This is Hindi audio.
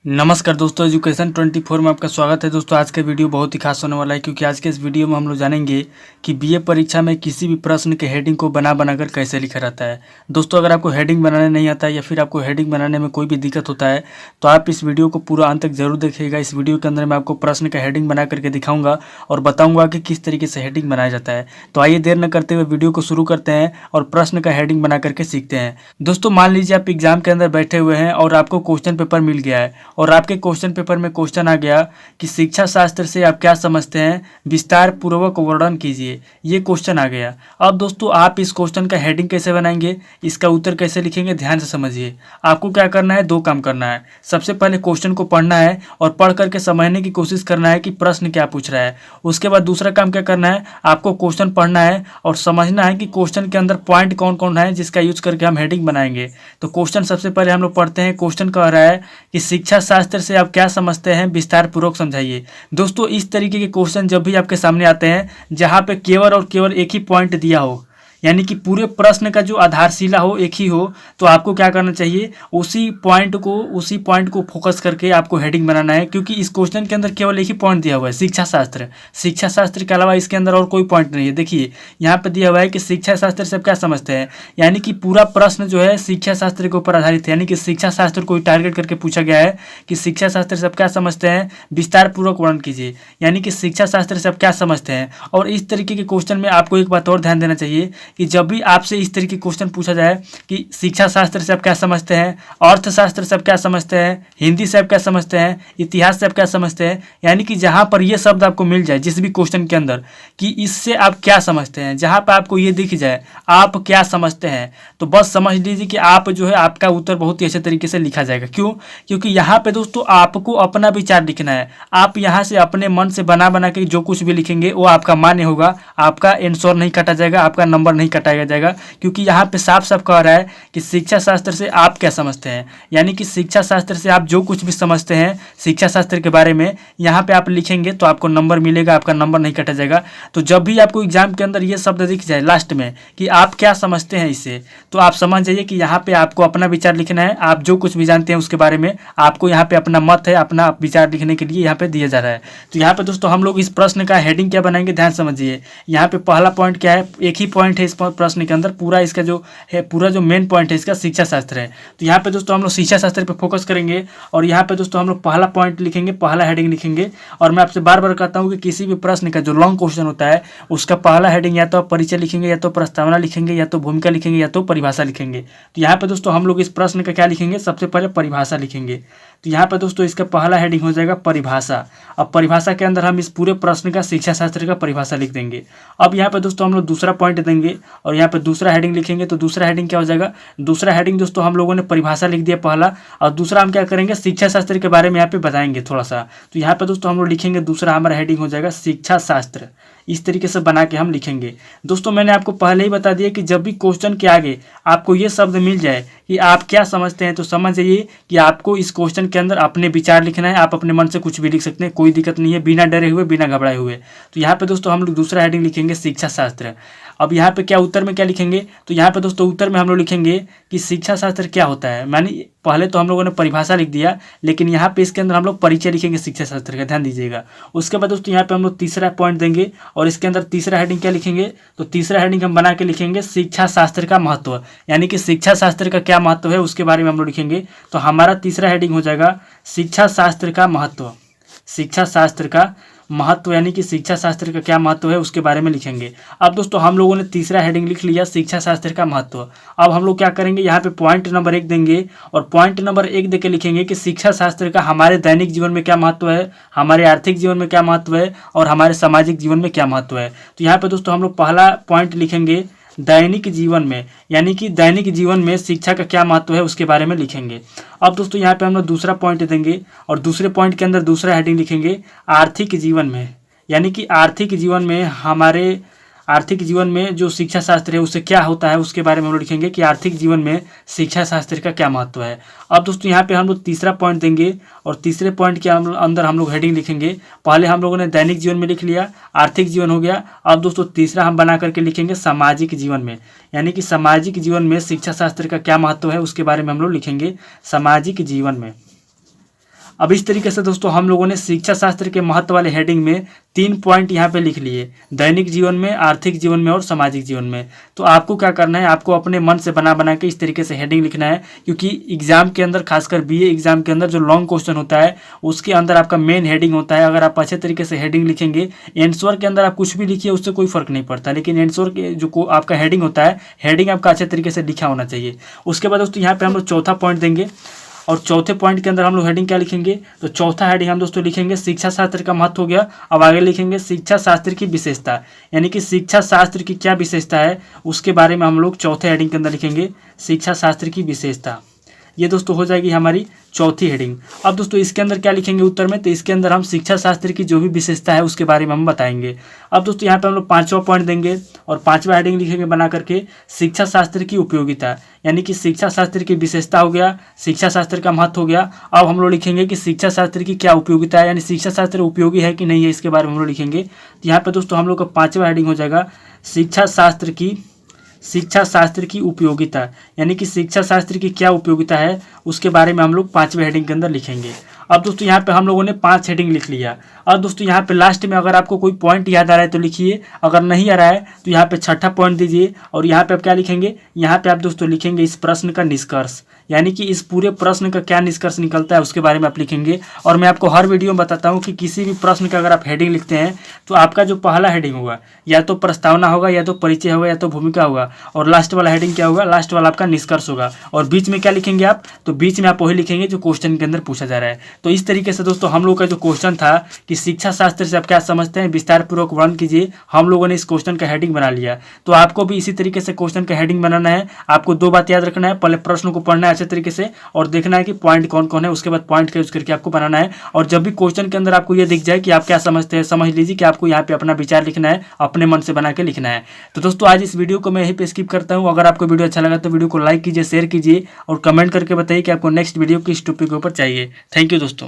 नमस्कार दोस्तों, एजुकेशन 24 में आपका स्वागत है। दोस्तों आज का वीडियो बहुत ही खास होने वाला है, क्योंकि आज के इस वीडियो में हम लोग जानेंगे कि बीए परीक्षा में किसी भी प्रश्न के हेडिंग को बनाकर कैसे लिखा रहता है। दोस्तों अगर आपको हेडिंग बनाने नहीं आता है या फिर आपको हेडिंग बनाने में कोई भी दिक्कत होता है तो आप इस वीडियो को पूरा अंत तक जरूर देखिएगा। इस वीडियो के अंदर मैं आपको प्रश्न का हेडिंग बना करके दिखाऊंगा और बताऊँगा कि किस तरीके से हेडिंग बनाया जाता है। तो आइए देर न करते हुए वीडियो को शुरू करते हैं और प्रश्न का हेडिंग बना करके सीखते हैं। दोस्तों मान लीजिए आप एग्जाम के अंदर बैठे हुए हैं और आपको क्वेश्चन पेपर मिल गया है और आपके क्वेश्चन पेपर में क्वेश्चन आ गया कि शिक्षा शास्त्र से आप क्या समझते हैं, विस्तार पूर्वक वर्णन कीजिए। ये क्वेश्चन आ गया। अब दोस्तों आप इस क्वेश्चन का हेडिंग कैसे बनाएंगे, इसका उत्तर कैसे लिखेंगे, ध्यान से समझिए। आपको क्या करना है, दो काम करना है। सबसे पहले क्वेश्चन को पढ़ना है और पढ़ करके समझने की कोशिश करना है कि प्रश्न क्या पूछ रहा है। उसके बाद दूसरा काम क्या करना है, आपको क्वेश्चन पढ़ना है और समझना है कि क्वेश्चन के अंदर पॉइंट कौन कौन है जिसका यूज करके हम हेडिंग बनाएंगे। तो क्वेश्चन सबसे पहले हम लोग पढ़ते हैं। क्वेश्चन कह रहा है कि शिक्षा शास्त्र से आप क्या समझते हैं, विस्तार पूर्वक समझाइए। दोस्तों इस तरीके के क्वेश्चन जब भी आपके सामने आते हैं जहां पे केवल और केवल एक ही पॉइंट दिया हो, यानी कि पूरे प्रश्न का जो आधारशिला हो एक ही हो, तो आपको क्या करना चाहिए, उसी पॉइंट को फोकस करके आपको हेडिंग बनाना है। क्योंकि इस क्वेश्चन के अंदर केवल एक ही पॉइंट दिया हुआ है, शिक्षा शास्त्र के अलावा इसके अंदर और कोई पॉइंट नहीं है। देखिए यहाँ पे दिया हुआ है कि शिक्षा शास्त्र से आप क्या समझते हैं, यानी कि पूरा प्रश्न जो है शिक्षा शास्त्र के ऊपर आधारित है। यानी कि शिक्षा शास्त्र को टारगेट करके पूछा गया है कि शिक्षा शास्त्र से आप क्या समझते हैं, विस्तार पूर्वक वर्णन कीजिए। यानी कि शिक्षा शास्त्र से आप क्या समझते हैं। और इस तरीके के क्वेश्चन में आपको एक बात और ध्यान देना चाहिए कि जब भी आपसे इस तरीके के क्वेश्चन पूछा जाए कि शिक्षा शास्त्र से आप क्या समझते हैं, अर्थशास्त्र से आप क्या समझते हैं, हिंदी से आप क्या समझते हैं, इतिहास से आप क्या समझते हैं, यानी कि जहां पर ये शब्द आपको मिल जाए जिस भी क्वेश्चन के अंदर कि इससे आप क्या समझते हैं, जहां पर आपको ये दिख जाए आप क्या समझते हैं, तो बस समझ लीजिए कि आप जो है आपका उत्तर बहुत ही अच्छे तरीके से लिखा जाएगा। क्यों? क्योंकि यहाँ पे दोस्तों आपको अपना विचार लिखना है। आप यहाँ से अपने मन से बना के जो कुछ भी लिखेंगे वो आपका मान्य होगा, आपका आंसर नहीं काटा जाएगा, आपका नंबर नहीं कटाया जाएगा। क्योंकि यहाँ पे साफ साफ कह रहा है कि शिक्षा शास्त्र से आप क्या समझते हैं, यानी कि शिक्षा शास्त्र से आप जो कुछ भी समझते हैं शिक्षा शास्त्र के बारे में यहाँ पे आप लिखेंगे तो आपको नंबर मिलेगा, आपका नंबर नहीं कटा जाएगा। तो जब भी आपको एग्जाम के अंदर ये शब्द दिख जाए लास्ट में कि आप क्या समझते हैं इससे, तो आप समझ जाइए कि यहाँ पे आपको अपना विचार लिखना है। आप जो कुछ भी जानते हैं उसके बारे में आपको यहाँ पे अपना मत है, अपना विचार लिखने के लिए यहाँ पे दिया जा रहा है। तो यहाँ पे दोस्तों हम लोग इस प्रश्न का हेडिंग क्या बनाएंगे, ध्यान समझिए। यहाँ पे पहला पॉइंट क्या है, एक ही पॉइंट है इस प्रश्न के अंदर, पूरा इसका जो है पूरा जो मेन पॉइंट है इसका शिक्षा शास्त्र है। तो यहाँ पे दोस्तों हम लोग शिक्षा शास्त्र पे फोकस करेंगे और यहाँ पे दोस्तों हम लोग पहला पॉइंट लिखेंगे, पहला हेडिंग लिखेंगे। और मैं आपसे बार बार कहता हूँ कि किसी भी प्रश्न का जो लॉन्ग क्वेश्चन होता है उसका पहला हेडिंग या तो आप परिचय लिखेंगे, या तो प्रस्तावना लिखेंगे, या तो भूमिका लिखेंगे, या तो परिभाषा लिखेंगे। तो यहाँ पे दोस्तों हम लोग इस प्रश्न का क्या लिखेंगे, सबसे पहले परिभाषा लिखेंगे। तो यहाँ पे दोस्तों इसका पहला हेडिंग हो जाएगा परिभाषा। अब परिभाषा के अंदर हम इस पूरे प्रश्न का शिक्षा शास्त्र का परिभाषा लिख देंगे। अब यहाँ पे दोस्तों हम लोग दूसरा पॉइंट देंगे और यहाँ पे दूसरा हेडिंग लिखेंगे। तो दूसरा हेडिंग क्या हो जाएगा, दूसरा हेडिंग दोस्तों हम लोगों ने परिभाषा लिख दिया पहला, और दूसरा हम क्या करेंगे, शिक्षा शास्त्र के बारे में यहाँ पे बताएंगे थोड़ा सा। तो यहाँ पे दोस्तों हम लोग लिखेंगे, दूसरा हमारा हेडिंग हो जाएगा शिक्षा शास्त्र। इस तरीके से बना के हम लिखेंगे। दोस्तों मैंने आपको पहले ही बता दिया कि जब भी क्वेश्चन के आगे आपको ये शब्द मिल जाए कि आप क्या समझते हैं, तो समझ जाइए कि आपको इस क्वेश्चन के अंदर अपने विचार लिखना है। आप अपने मन से कुछ भी लिख सकते हैं, कोई दिक्कत नहीं है, बिना डरे हुए, बिना घबराए हुए। तो यहाँ पे दोस्तों हम लोग दूसरा हेडिंग लिखेंगे शिक्षा शास्त्र। अब यहाँ पे क्या उत्तर में क्या लिखेंगे, तो यहाँ पे दोस्तों उत्तर में हम लोग लिखेंगे कि शिक्षा शास्त्र क्या होता है। मानी पहले तो हम लोगों ने परिभाषा लिख दिया, लेकिन यहाँ पे इसके अंदर हम लोग परिचय लिखेंगे शिक्षा शास्त्र का, ध्यान दीजिएगा। उसके बाद दोस्तों यहाँ पे हम लोग तीसरा पॉइंट देंगे और इसके अंदर तीसरा हेडिंग क्या लिखेंगे, तो तीसरा हेडिंग हम बना के लिखेंगे शिक्षा शास्त्र का महत्व। यानी कि शिक्षा शास्त्र का क्या महत्व है उसके बारे में हम लोग लिखेंगे। तो हमारा तीसरा हेडिंग हो जाएगा शिक्षा शास्त्र का महत्व। शिक्षा शास्त्र का महत्व यानी कि शिक्षा शास्त्र का क्या महत्व है उसके बारे में लिखेंगे। अब दोस्तों हम लोगों ने तीसरा हेडिंग लिख लिया शिक्षा शास्त्र का महत्व। अब हम लोग क्या करेंगे, यहाँ पे पॉइंट नंबर 1 देंगे और पॉइंट नंबर 1 देके लिखेंगे कि शिक्षा शास्त्र का हमारे दैनिक जीवन में क्या महत्व है, हमारे आर्थिक जीवन में क्या महत्व है और हमारे सामाजिक जीवन में क्या महत्व है। तो यहाँ पे दोस्तों हम लोग पहला पॉइंट लिखेंगे दैनिक जीवन में, यानी कि दैनिक जीवन में शिक्षा का क्या महत्व है उसके बारे में लिखेंगे। अब दोस्तों यहाँ पे हम लोग दूसरा पॉइंट देंगे और दूसरे पॉइंट के अंदर दूसरा हेडिंग लिखेंगे आर्थिक जीवन में, यानी कि आर्थिक जीवन में हमारे आर्थिक जीवन में जो शिक्षा शास्त्र है उससे क्या होता है उसके बारे में हम लोग लिखेंगे कि आर्थिक जीवन में शिक्षा शास्त्र का क्या महत्व है। अब दोस्तों यहाँ पे हम लोग तीसरा पॉइंट देंगे और तीसरे पॉइंट के अंदर हम लोग हेडिंग लिखेंगे। पहले हम लोगों ने दैनिक जीवन में लिख लिया, आर्थिक जीवन हो गया। अब दोस्तों तीसरा हम बना करके लिखेंगे सामाजिक जीवन में, यानी कि सामाजिक जीवन में शिक्षा शास्त्र का क्या महत्व है उसके बारे में हम लोग लिखेंगे सामाजिक जीवन में। अब इस तरीके से दोस्तों हम लोगों ने शिक्षा शास्त्र के महत्व वाले हेडिंग में 3 पॉइंट यहाँ पे लिख लिए, दैनिक जीवन में, आर्थिक जीवन में और सामाजिक जीवन में। तो आपको क्या करना है, आपको अपने मन से बना के इस तरीके से हेडिंग लिखना है, क्योंकि एग्जाम के अंदर, खासकर बीए एग्जाम के अंदर जो लॉन्ग क्वेश्चन होता है उसके अंदर आपका मेन हेडिंग होता है। अगर आप अच्छे तरीके से हेडिंग लिखेंगे, आंसर के अंदर आप कुछ भी लिखिए उससे कोई फर्क नहीं पड़ता, लेकिन आंसर के जो आपका हेडिंग होता है, हेडिंग आपका अच्छे तरीके से लिखा होना चाहिए। उसके बाद दोस्तों यहाँ पे हम लोग चौथा पॉइंट देंगे, और चौथे पॉइंट के अंदर हम लोग हेडिंग क्या लिखेंगे, तो चौथा हेडिंग हम दोस्तों लिखेंगे शिक्षा शास्त्र का महत्व हो गया। अब आगे लिखेंगे शिक्षा शास्त्र की विशेषता, यानी कि शिक्षा शास्त्र की क्या विशेषता है उसके बारे में हम लोग चौथे हेडिंग के अंदर लिखेंगे, शिक्षा शास्त्र की विशेषता। ये दोस्तों हो जाएगी हमारी चौथी हेडिंग। अब दोस्तों इसके अंदर क्या लिखेंगे उत्तर में, तो इसके अंदर हम शिक्षा शास्त्र की जो भी विशेषता है उसके बारे में हम बताएंगे। अब दोस्तों यहाँ पे हम लोग पांचवा पॉइंट देंगे और पांचवा हेडिंग लिखेंगे बना करके शिक्षा शास्त्र की उपयोगिता, यानी कि शिक्षा शास्त्र की विशेषता हो गया, शिक्षा शास्त्र का महत्व हो गया। अब हम लोग लिखेंगे कि शिक्षा शास्त्र की क्या उपयोगिता है, यानी शिक्षा शास्त्र उपयोगी है कि नहीं है, इसके बारे में हम लोग लिखेंगे। तो यहाँ पे दोस्तों हम लोग का पांचवा हेडिंग हो जाएगा शिक्षा शास्त्र की उपयोगिता, यानी कि शिक्षा शास्त्र की क्या उपयोगिता है उसके बारे में हम लोग पांचवें हेडिंग के अंदर लिखेंगे। अब दोस्तों यहाँ पे हम लोगों ने 5 हेडिंग लिख लिया। और दोस्तों यहाँ पे लास्ट में अगर आपको कोई पॉइंट याद आ रहा है तो लिखिए, अगर नहीं आ रहा है तो यहाँ पे छठा पॉइंट दीजिए। और यहाँ पे आप क्या लिखेंगे, यहाँ पे आप दोस्तों लिखेंगे इस प्रश्न का निष्कर्ष, यानी कि इस पूरे प्रश्न का क्या निष्कर्ष निकलता है उसके बारे में आप लिखेंगे। और मैं आपको हर वीडियो में बताता हूँ कि किसी भी प्रश्न का अगर आप हेडिंग लिखते हैं तो आपका जो पहला हेडिंग होगा या तो प्रस्तावना होगा, या तो परिचय होगा, या तो भूमिका होगा, और लास्ट वाला हेडिंग क्या होगा, लास्ट वाला आपका निष्कर्ष होगा। और बीच में क्या लिखेंगे आप, तो बीच में आप वही लिखेंगे जो क्वेश्चन के अंदर पूछा जा रहा है। तो इस तरीके से दोस्तों हम लोग का जो क्वेश्चन था कि शिक्षा शास्त्र से आप क्या समझते हैं, विस्तार पूर्वक वर्णन कीजिए, हम लोगों ने इस क्वेश्चन का हेडिंग बना लिया। तो आपको भी इसी तरीके से क्वेश्चन का हेडिंग बनाना है। आपको 2 बात याद रखना है, पहले प्रश्न को पढ़ना है अच्छे तरीके से और देखना है कि पॉइंट कौन कौन है, उसके बाद पॉइंट का यूज करके आपको बनाना है। और जब भी क्वेश्चन के अंदर आपको ये दिख जाए कि आप क्या समझते हैं, समझ लीजिए कि आपको यहाँ पे अपना विचार लिखना है, अपने मन से बना के लिखना है। तो दोस्तों आज इस वीडियो को मैं यहीं पे स्किप करता हूँ। अगर आपको वीडियो अच्छा लगा तो वीडियो को लाइक कीजिए, शेयर कीजिए और कमेंट करके बताइए कि आपको नेक्स्ट वीडियो किस टॉपिक के ऊपर चाहिए। थैंक यू दोस्तों।